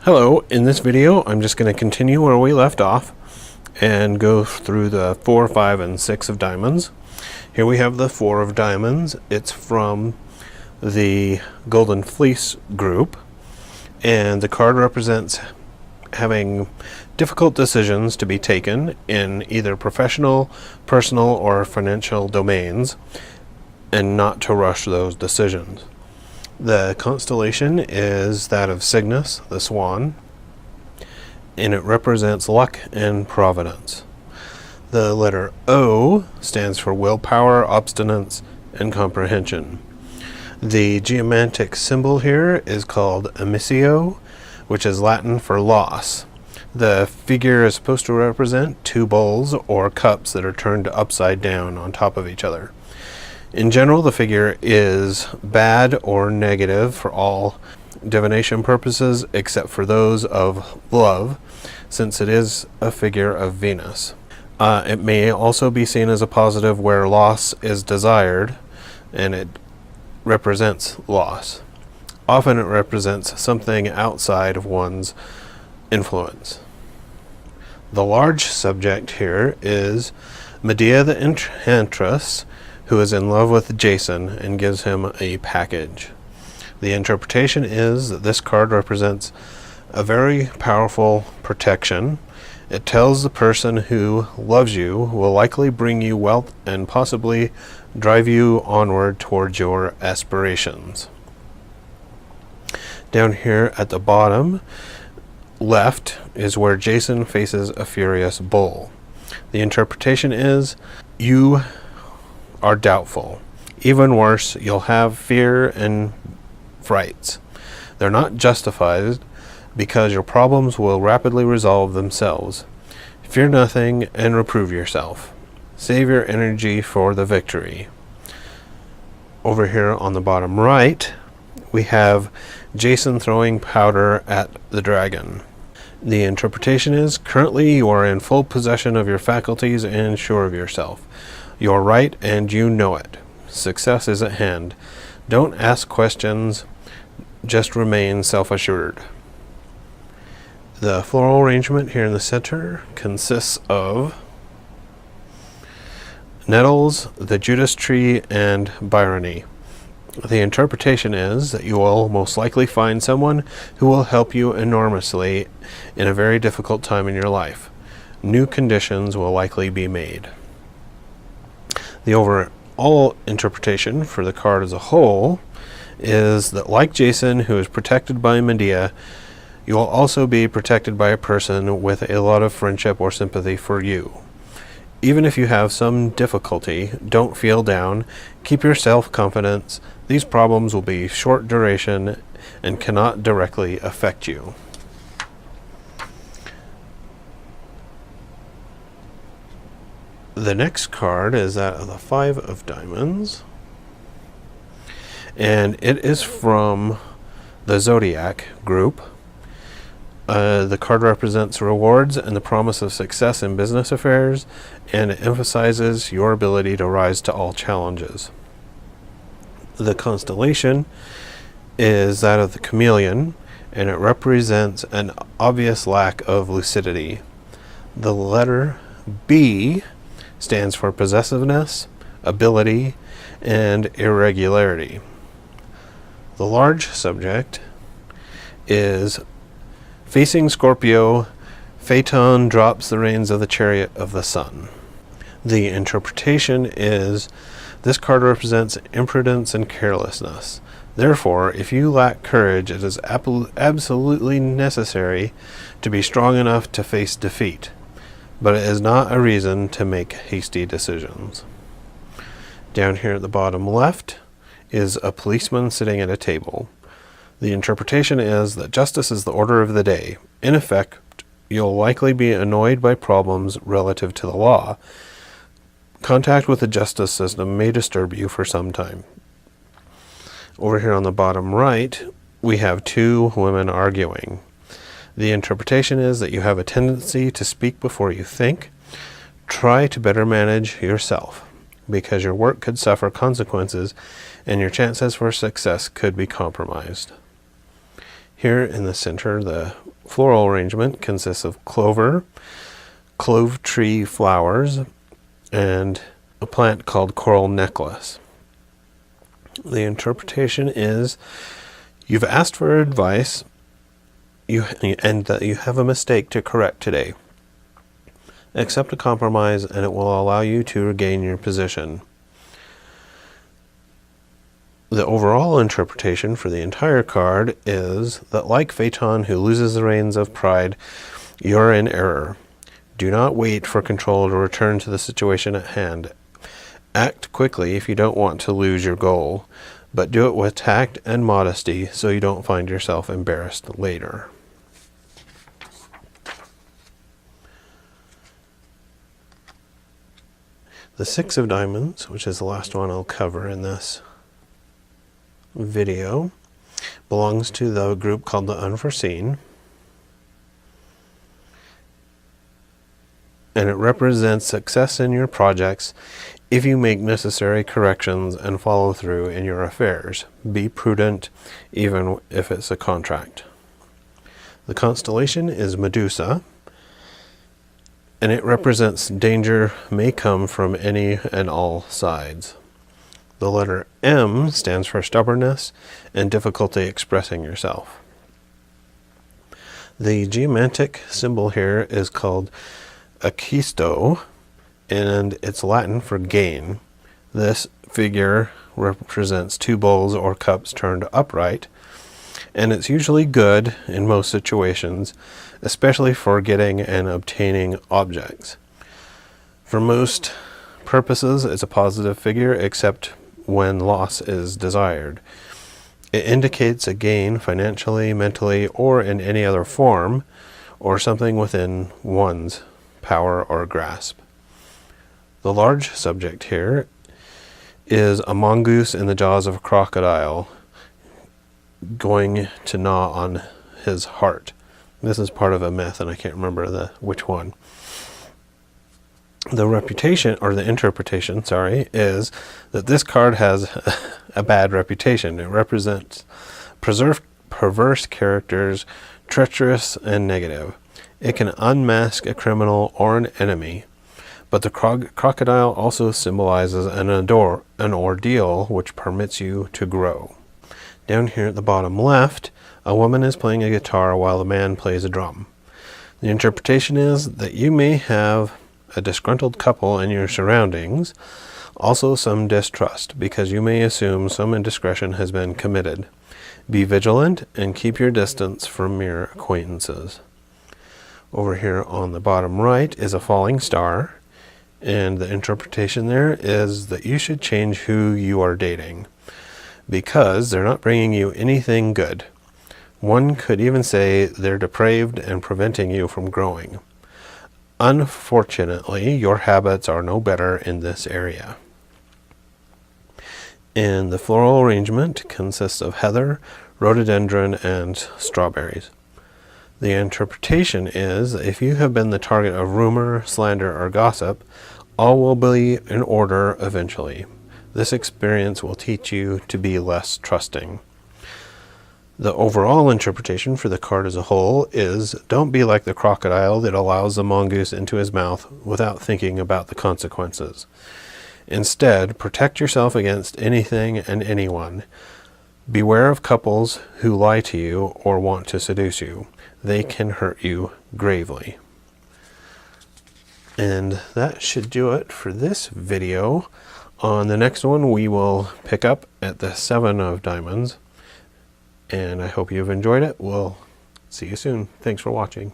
Hello, in this video I'm just going to continue where we left off and go through the 4, 5, and 6 of diamonds. Here we have the 4 of diamonds. It's from the Golden Fleece group, and the card represents having difficult decisions to be taken in either professional, personal, or financial domains, and not to rush those decisions. The constellation is that of Cygnus, the swan, and it represents luck and providence. The letter O stands for willpower, obstinance, and comprehension. The geomantic symbol here is called emissio, which is Latin for loss. The figure is supposed to represent 2 bowls or cups that are turned upside down on top of each other. In general, the figure is bad or negative for all divination purposes except for those of love, since it is a figure of Venus. It may also be seen as a positive where loss is desired, and it represents loss. Often it represents something outside of one's influence. The large subject here is Medea the Enchantress, who is in love with Jason and gives him a package. The interpretation is that this card represents a very powerful protection. It tells the person who loves you will likely bring you wealth and possibly drive you onward towards your aspirations. Down here at the bottom left is where Jason faces a furious bull. The interpretation is you are doubtful. Even worse, you'll have fear and frights. They're not justified because your problems will rapidly resolve themselves. Fear nothing and reprove yourself. Save your energy for the victory. Over here on the bottom right, we have Jason throwing powder at the dragon. The interpretation is currently you are in full possession of your faculties and sure of yourself. You're right and you know it. Success is at hand. Don't ask questions, just remain self-assured. The floral arrangement here in the center consists of nettles, the Judas tree, and Bryony. The interpretation is that you will most likely find someone who will help you enormously in a very difficult time in your life. New conditions will likely be made. The overall interpretation for the card as a whole is that, like Jason, who is protected by Medea, you will also be protected by a person with a lot of friendship or sympathy for you. Even if you have some difficulty, don't feel down. Keep your self-confidence. These problems will be short duration and cannot directly affect you. The next card is that of the 5 of diamonds, and it is from the Zodiac group. The card represents rewards and the promise of success in business affairs, and it emphasizes your ability to rise to all challenges. The constellation is that of the chameleon, and it represents an obvious lack of lucidity. The letter B stands for possessiveness, ability, and irregularity. The large subject is facing Scorpio, Phaeton drops the reins of the chariot of the sun. The interpretation is this card represents imprudence and carelessness. Therefore, if you lack courage, it is absolutely necessary to be strong enough to face defeat, but it is not a reason to make hasty decisions. Down here at the bottom left is a policeman sitting at a table. The interpretation is that justice is the order of the day. In effect, you'll likely be annoyed by problems relative to the law. Contact with the justice system may disturb you for some time. Over here on the bottom right, we have 2 women arguing. The interpretation is that you have a tendency to speak before you think. Try to better manage yourself, because your work could suffer consequences and your chances for success could be compromised. Here in the center, the floral arrangement consists of clover, clove tree flowers, and a plant called coral necklace. The interpretation is you've asked for advice and that you have a mistake to correct today. Accept a compromise and it will allow you to regain your position. The overall interpretation for the entire card is that, like Phaeton who loses the reins of pride, you're in error. Do not wait for control to return to the situation at hand. Act quickly if you don't want to lose your goal, but do it with tact and modesty so you don't find yourself embarrassed later. The Six of Diamonds, which is the last one I'll cover in this video, belongs to the group called the Unforeseen, and it represents success in your projects if you make necessary corrections and follow through in your affairs. Be prudent even if it's a contract. The constellation is Medusa, and it represents danger may come from any and all sides. The letter M stands for stubbornness and difficulty expressing yourself. The geomantic symbol here is called Acquisto, and it's Latin for gain. This figure represents two bowls or cups turned upright, and it's usually good in most situations, especially for getting and obtaining objects. For most purposes, it's a positive figure, except when loss is desired. It indicates a gain financially, mentally, or in any other form, or something within one's power or grasp. The large subject here is a mongoose in the jaws of a crocodile going to gnaw on his heart. This is part of a myth, and I can't remember which one. The reputation, or the interpretation, is that this card has a bad reputation. It represents perverse characters, treacherous and negative. It can unmask a criminal or an enemy, but the crocodile also symbolizes an ordeal which permits you to grow. Down here at the bottom left, a woman is playing a guitar while a man plays a drum. The interpretation is that you may have a disgruntled couple in your surroundings, also some distrust, because you may assume some indiscretion has been committed. Be vigilant and keep your distance from mere acquaintances. Over here on the bottom right is a falling star, and the interpretation there is that you should change who you are dating, because they're not bringing you anything good. One could even say they're depraved and preventing you from growing. Unfortunately, your habits are no better in this area. And the floral arrangement consists of heather, rhododendron, and strawberries. The interpretation is if you have been the target of rumor, slander, or gossip, all will be in order eventually. This experience will teach you to be less trusting. The overall interpretation for the card as a whole is don't be like the crocodile that allows the mongoose into his mouth without thinking about the consequences. Instead, protect yourself against anything and anyone. Beware of couples who lie to you or want to seduce you. They can hurt you gravely. And that should do it for this video. On the next one, we will pick up at the Seven of Diamonds. And I hope you've enjoyed it. We'll see you soon. Thanks for watching.